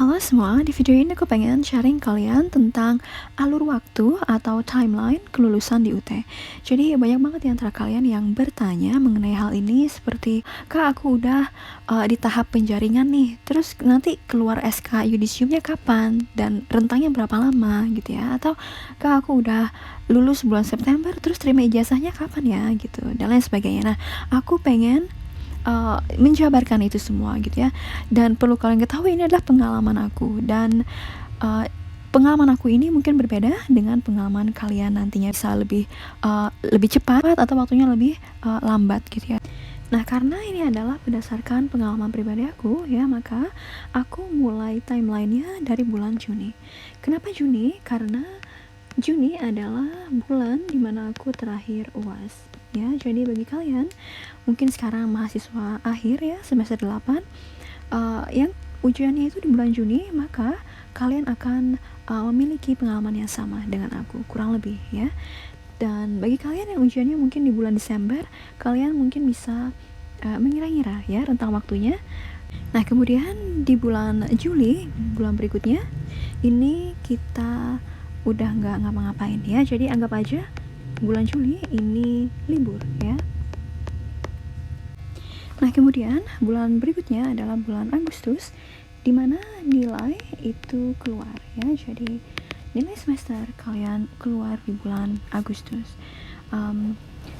Halo semua, di video ini aku pengen sharing kalian tentang alur waktu atau timeline kelulusan di UT. Jadi banyak banget di antara kalian yang bertanya mengenai hal ini seperti, Kak aku udah di tahap penjaringan nih, terus nanti keluar SK yudisiumnya kapan? Dan rentangnya berapa lama gitu ya? Atau Kak aku udah lulus bulan September, terus terima ijazahnya kapan ya? Gitu, dan lain sebagainya. Nah, aku pengen menjabarkan itu semua gitu ya, dan perlu kalian ketahui ini adalah pengalaman aku, dan pengalaman aku ini mungkin berbeda dengan pengalaman kalian nantinya, bisa lebih cepat atau waktunya lebih lambat gitu ya. Nah, karena ini adalah berdasarkan pengalaman pribadi aku ya, maka aku mulai timelinenya dari bulan Juni. Kenapa Juni? Karena Juni adalah bulan dimana aku terakhir UAS ya. Jadi bagi kalian mungkin sekarang mahasiswa akhir ya, semester 8 yang ujiannya itu di bulan Juni, maka kalian akan memiliki pengalaman yang sama dengan aku kurang lebih ya. Dan bagi kalian yang ujiannya mungkin di bulan Desember, kalian mungkin bisa mengira-ngira ya rentang waktunya. Nah, kemudian di bulan Juli, bulan berikutnya, ini kita udah nggak ngapa-ngapain ya. Jadi anggap aja bulan Juli ini libur ya. Nah, kemudian bulan berikutnya adalah bulan Agustus, dimana nilai itu keluar ya. Jadi nilai semester kalian keluar di bulan Agustus.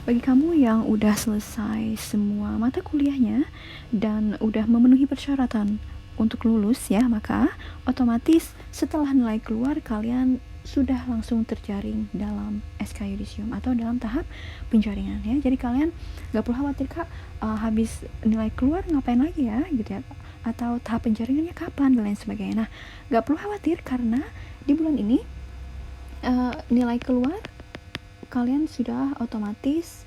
Bagi kamu yang udah selesai semua mata kuliahnya dan udah memenuhi persyaratan untuk lulus ya, maka otomatis setelah nilai keluar kalian sudah langsung terjaring dalam SK Yudisium atau dalam tahap penjaringan ya. Jadi kalian gak perlu khawatir, Kak habis nilai keluar ngapain lagi ya gitu ya, atau tahap penjaringannya kapan dan lain sebagainya. Nah, gak perlu khawatir karena di bulan ini nilai keluar kalian sudah otomatis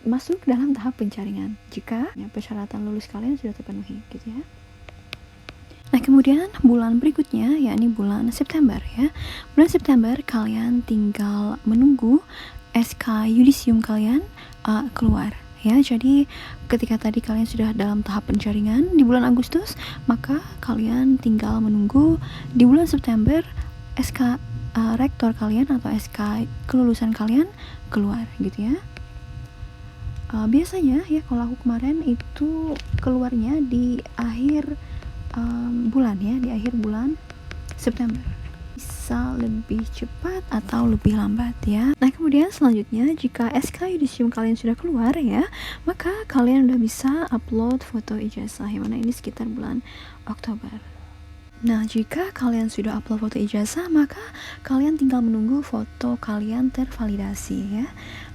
masuk dalam tahap penjaringan jika ya, persyaratan lulus kalian sudah terpenuhi gitu ya. Nah, kemudian bulan berikutnya yakni bulan September ya. Bulan September kalian tinggal menunggu SK yudisium kalian keluar ya. Jadi ketika tadi kalian sudah dalam tahap penjaringan di bulan Agustus, maka kalian tinggal menunggu di bulan September SK rektor kalian atau SK kelulusan kalian keluar gitu ya. Biasanya ya kalau aku kemarin itu keluarnya di akhir bulan ya, di akhir bulan September. Bisa lebih cepat atau lebih lambat ya. Nah, kemudian selanjutnya jika SK yudisium kalian sudah keluar ya, maka kalian udah bisa upload foto ijazah, yang mana ini sekitar bulan Oktober. Nah, jika kalian sudah upload foto ijazah, maka kalian tinggal menunggu foto kalian tervalidasi ya.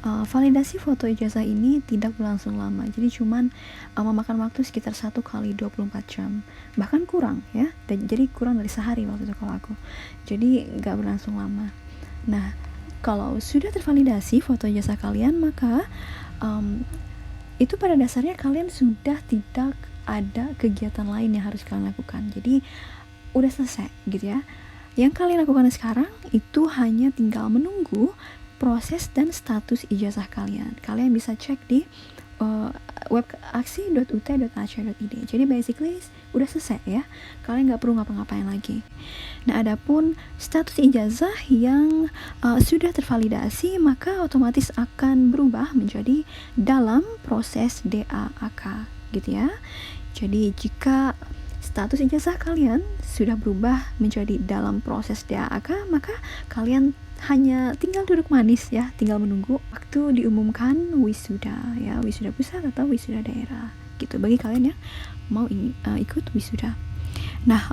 Validasi foto ijazah ini tidak berlangsung lama, jadi cuman memakan waktu sekitar 1 kali 24 jam, bahkan kurang ya. Jadi kurang dari sehari waktu itu kalau aku, jadi gak berlangsung lama. Nah, kalau sudah tervalidasi foto ijazah kalian, maka itu pada dasarnya kalian sudah tidak ada kegiatan lain yang harus kalian lakukan. Jadi udah selesai gitu ya. Yang kalian lakukan sekarang itu hanya tinggal menunggu proses dan status ijazah kalian. Kalian bisa cek di web aksi.ut.ac.id. Jadi basically udah selesai ya. Kalian nggak perlu ngapa-ngapain lagi. Nah, adapun status ijazah yang sudah tervalidasi, maka otomatis akan berubah menjadi dalam proses DAAK gitu ya. Jadi jika status ijazah kalian sudah berubah menjadi dalam proses DAAK, maka kalian hanya tinggal duduk manis ya, tinggal menunggu waktu diumumkan wisuda ya, wisuda pusat atau wisuda daerah gitu bagi kalian yang mau ikut wisuda. Nah,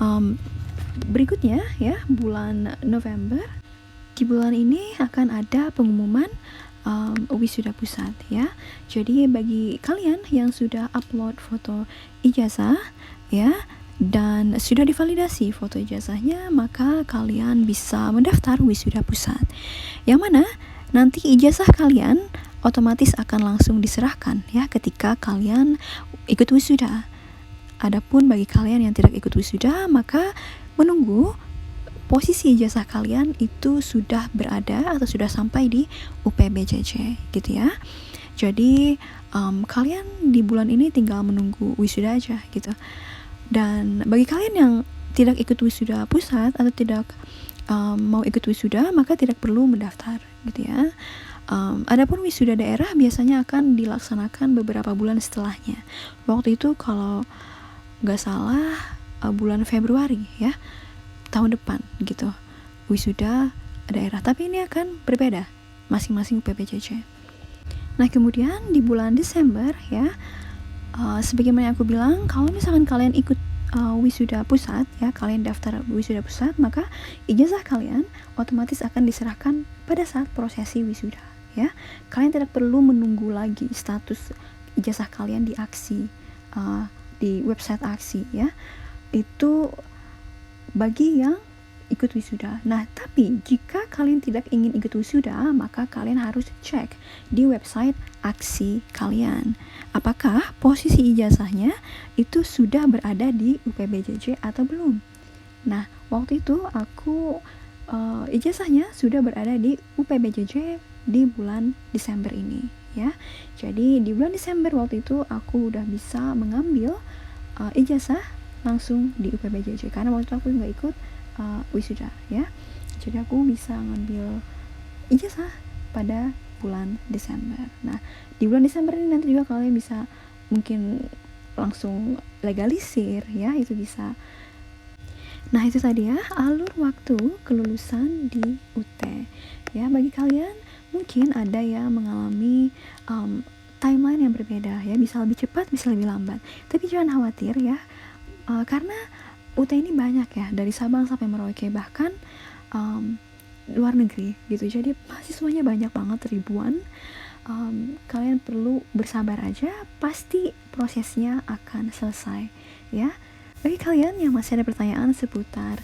berikutnya ya bulan November, di bulan ini akan ada pengumuman wisuda pusat ya. Jadi bagi kalian yang sudah upload foto ijazah ya dan sudah divalidasi foto ijazahnya, maka kalian bisa mendaftar wisuda pusat, yang mana nanti ijazah kalian otomatis akan langsung diserahkan ya ketika kalian ikut wisuda. Adapun bagi kalian yang tidak ikut wisuda, maka menunggu posisi ijazah kalian itu sudah berada atau sudah sampai di UPBJJ gitu ya. Jadi kalian di bulan ini tinggal menunggu wisuda aja gitu. Dan bagi kalian yang tidak ikut wisuda pusat atau tidak mau ikut wisuda, maka tidak perlu mendaftar gitu ya. Adapun wisuda daerah biasanya akan dilaksanakan beberapa bulan setelahnya. Waktu itu kalau nggak salah bulan Februari ya, tahun depan gitu, wisuda daerah. Tapi ini akan berbeda masing-masing PPJJ. Nah kemudian di bulan Desember ya, sebagaimana aku bilang, kalau misalkan kalian ikut wisuda pusat ya, kalian daftar wisuda pusat, maka ijazah kalian otomatis akan diserahkan pada saat prosesi wisuda ya. Kalian tidak perlu menunggu lagi status ijazah kalian di aksi, di website aksi ya. Itu bagi yang ikut wisuda. Nah, tapi jika kalian tidak ingin ikut wisuda, maka kalian harus cek di website aksi kalian. Apakah posisi ijazahnya itu sudah berada di UPBJJ atau belum? Nah, waktu itu aku ijazahnya sudah berada di UPBJJ di bulan Desember ini ya. Jadi di bulan Desember waktu itu aku udah bisa mengambil ijazah langsung di UPBJJ karena waktu itu aku nggak ikut wisuda ya. Jadi aku bisa ngambil ijazah pada bulan Desember. Nah di bulan Desember ini nanti juga kalian bisa mungkin langsung legalisir ya, itu bisa. Nah itu tadi ya alur waktu kelulusan di UT ya. Bagi kalian mungkin ada yang mengalami timeline yang berbeda ya, bisa lebih cepat bisa lebih lambat, tapi jangan khawatir ya, karena UT ini banyak ya, dari Sabang sampai Merauke, bahkan luar negeri gitu. Jadi mahasiswanya banyak banget, ribuan. Kalian perlu bersabar aja, pasti prosesnya akan selesai ya. Bagi kalian yang masih ada pertanyaan seputar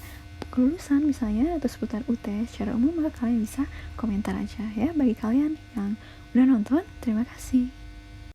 kelulusan misalnya atau seputar UT secara umum, maka kalian bisa komentar aja ya. Bagi kalian yang udah nonton, terima kasih.